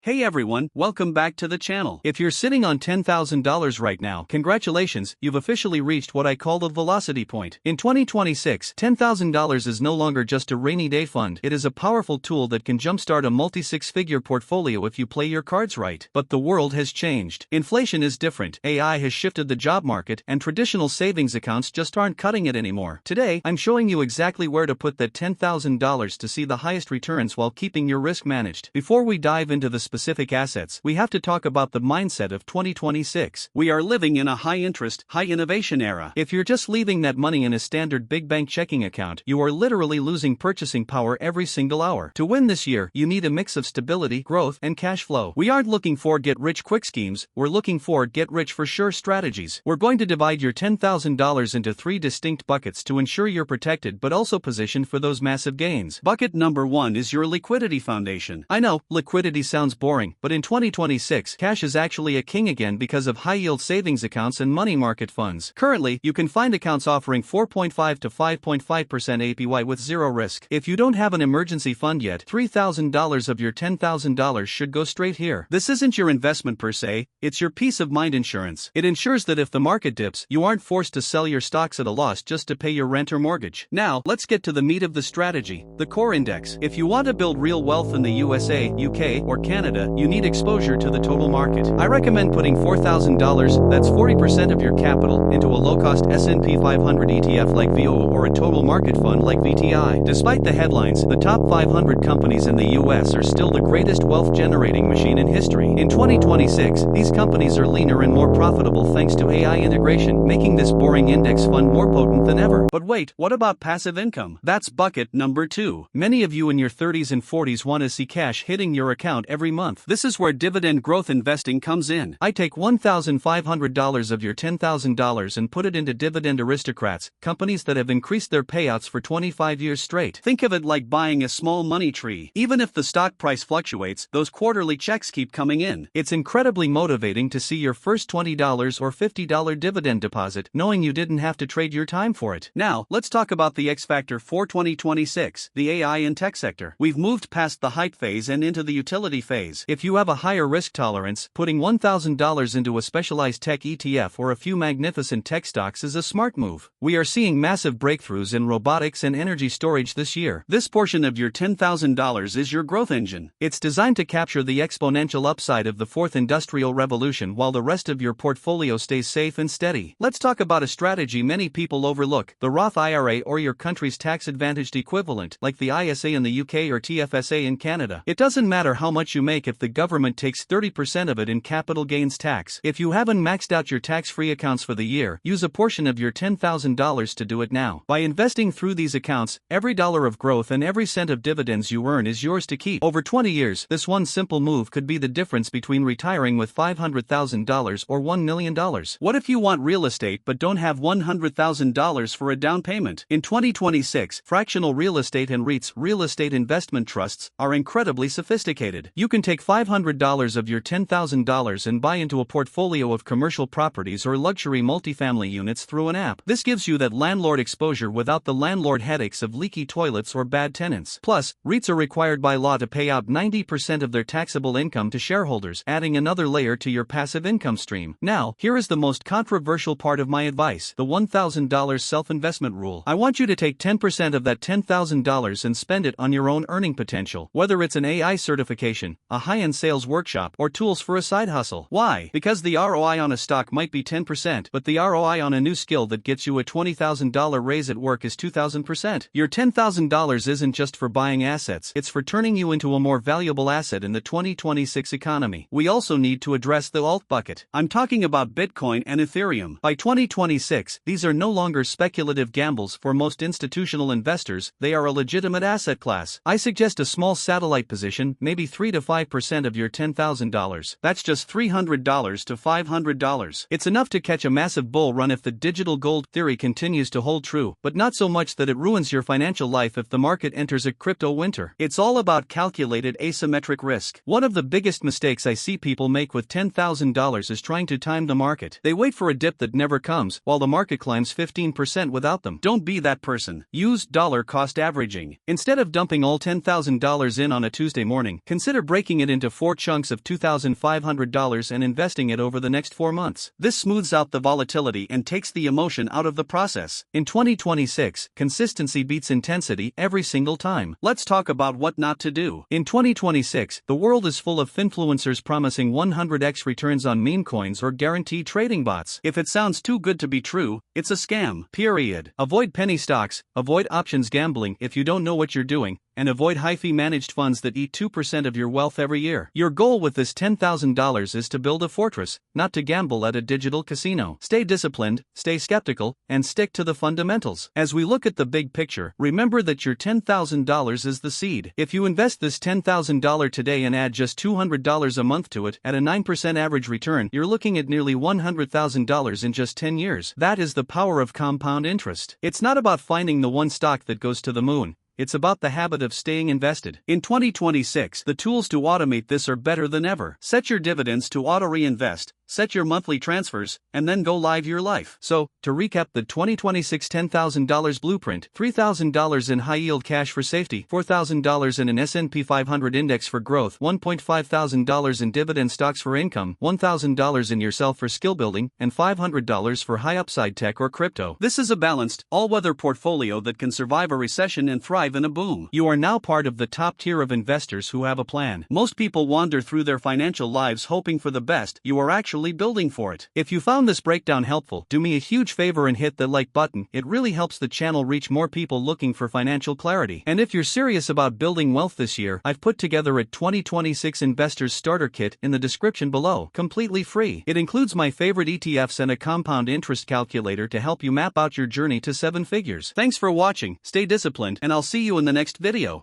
Hey everyone, welcome back to the channel. If you're sitting on $10,000 right now, congratulations, you've officially reached what I call the velocity point. In 2026, $10,000 is no longer just a rainy day fund. It is a powerful tool that can jumpstart a multi-six-figure portfolio if you play your cards right. But the world has changed. Inflation is different, AI has shifted the job market, and traditional savings accounts just aren't cutting it anymore. Today, I'm showing you exactly where to put that $10,000 to see the highest returns while keeping your risk managed. Before we dive into the specific assets, we have to talk about the mindset of 2026. We are living in a high-interest, high-innovation era. If you're just leaving that money in a standard big bank checking account, you are literally losing purchasing power every single hour. To win this year, you need a mix of stability, growth, and cash flow. We aren't looking for get-rich-quick schemes, we're looking for get-rich-for-sure strategies. We're going to divide your $10,000 into three distinct buckets to ensure you're protected but also positioned for those massive gains. Bucket number 1 is your liquidity foundation. I know, liquidity sounds boring, but in 2026, cash is actually a king again because of high-yield savings accounts and money market funds. Currently, you can find accounts offering 4.5 to 5.5% APY with zero risk. If you don't have an emergency fund yet, $3,000 of your $10,000 should go straight here. This isn't your investment per se, it's your peace of mind insurance. It ensures that if the market dips, you aren't forced to sell your stocks at a loss just to pay your rent or mortgage. Now, let's get to the meat of the strategy, the core index. If you want to build real wealth in the USA, UK, or Canada, you need exposure to the total market. I recommend putting $4,000, that's 40% of your capital, into a low-cost S&P 500 ETF like VO or a total market fund like VTI. Despite the headlines, the top 500 companies in the US are still the greatest wealth-generating machine in history. In 2026, these companies are leaner and more profitable thanks to AI integration, making this boring index fund more potent than ever. But wait, what about passive income? That's bucket number 2. Many of you in your 30s and 40s want to see cash hitting your account every month. This is where dividend growth investing comes in. I take $1,500 of your $10,000 and put it into Dividend Aristocrats, companies that have increased their payouts for 25 years straight. Think of it like buying a small money tree. Even if the stock price fluctuates, those quarterly checks keep coming in. It's incredibly motivating to see your first $20 or $50 dividend deposit, knowing you didn't have to trade your time for it. Now, let's talk about the X factor for 2026, the AI and tech sector. We've moved past the hype phase and into the utility phase. If you have a higher risk tolerance, putting $1,000 into a specialized tech ETF or a few magnificent tech stocks is a smart move. We are seeing massive breakthroughs in robotics and energy storage this year. This portion of your $10,000 is your growth engine. It's designed to capture the exponential upside of the fourth industrial revolution while the rest of your portfolio stays safe and steady. Let's talk about a strategy many people overlook, the Roth IRA or your country's tax-advantaged equivalent, like the ISA in the UK or TFSA in Canada. It doesn't matter how much you make if the government takes 30% of it in capital gains tax. If you haven't maxed out your tax-free accounts for the year, use a portion of your $10,000 to do it now. By investing through these accounts, every dollar of growth and every cent of dividends you earn is yours to keep. Over 20 years, this one simple move could be the difference between retiring with $500,000 or $1 million. What if you want real estate but don't have $100,000 for a down payment? In 2026, fractional real estate and REITs, real estate investment trusts, are incredibly sophisticated. You can take $500 of your $10,000 and buy into a portfolio of commercial properties or luxury multifamily units through an app. This gives you that landlord exposure without the landlord headaches of leaky toilets or bad tenants. Plus, REITs are required by law to pay out 90% of their taxable income to shareholders, adding another layer to your passive income stream. Now, here is the most controversial part of my advice, the $1,000 self-investment rule. I want you to take 10% of that $10,000 and spend it on your own earning potential, whether it's an AI certification, a high-end sales workshop, or tools for a side hustle. Why? Because the ROI on a stock might be 10%, but the ROI on a new skill that gets you a $20,000 raise at work is 2,000%. Your $10,000 isn't just for buying assets, it's for turning you into a more valuable asset in the 2026 economy. We also need to address the alt bucket. I'm talking about Bitcoin and Ethereum. By 2026, these are no longer speculative gambles for most institutional investors, they are a legitimate asset class. I suggest a small satellite position, maybe 3 to 5% of your $10,000. That's just $300 to $500. It's enough to catch a massive bull run if the digital gold theory continues to hold true, but not so much that it ruins your financial life if the market enters a crypto winter. It's all about calculated asymmetric risk. One of the biggest mistakes I see people make with $10,000 is trying to time the market. They wait for a dip that never comes, while the market climbs 15% without them. Don't be that person. Use dollar cost averaging. Instead of dumping all $10,000 in on a Tuesday morning, consider breaking breaking it into 4 chunks of $2,500 and investing it over the next 4 months. This smooths out the volatility and takes the emotion out of the process. In 2026, consistency beats intensity every single time. Let's talk about what not to do. In 2026, the world is full of influencers promising 100x returns on meme coins or guaranteed trading bots. If it sounds too good to be true, it's a scam. Period. Avoid penny stocks, avoid options gambling if you don't know what you're doing, and avoid high-fee managed funds that eat 2% of your wealth every year. Your goal with this $10,000 is to build a fortress, not to gamble at a digital casino. Stay disciplined, stay skeptical, and stick to the fundamentals. As we look at the big picture, remember that your $10,000 is the seed. If you invest this $10,000 today and add just $200 a month to it at a 9% average return, you're looking at nearly $100,000 in just 10 years. That is the power of compound interest. It's not about finding the one stock that goes to the moon. It's about the habit of staying invested. In 2026, the tools to automate this are better than ever. Set your dividends to auto-reinvest, set your monthly transfers, and then go live your life. So, to recap the 2026 $10,000 blueprint: $3,000 in high-yield cash for safety, $4,000 in an S&P 500 index for growth, $1,500 in dividend stocks for income, $1,000 in yourself for skill building, and $500 for high-upside tech or crypto. This is a balanced, all-weather portfolio that can survive a recession and thrive in a boom. You are now part of the top tier of investors who have a plan. Most people wander through their financial lives hoping for the best. You are actually building for it. If you found this breakdown helpful, do me a huge favor and hit the like button. It really helps the channel reach more people looking for financial clarity. And if you're serious about building wealth this year, I've put together a 2026 Investors Starter Kit in the description below, completely free. It includes my favorite ETFs and a compound interest calculator to help you map out your journey to 7 figures. Thanks for watching, stay disciplined, and I'll see you in the next video.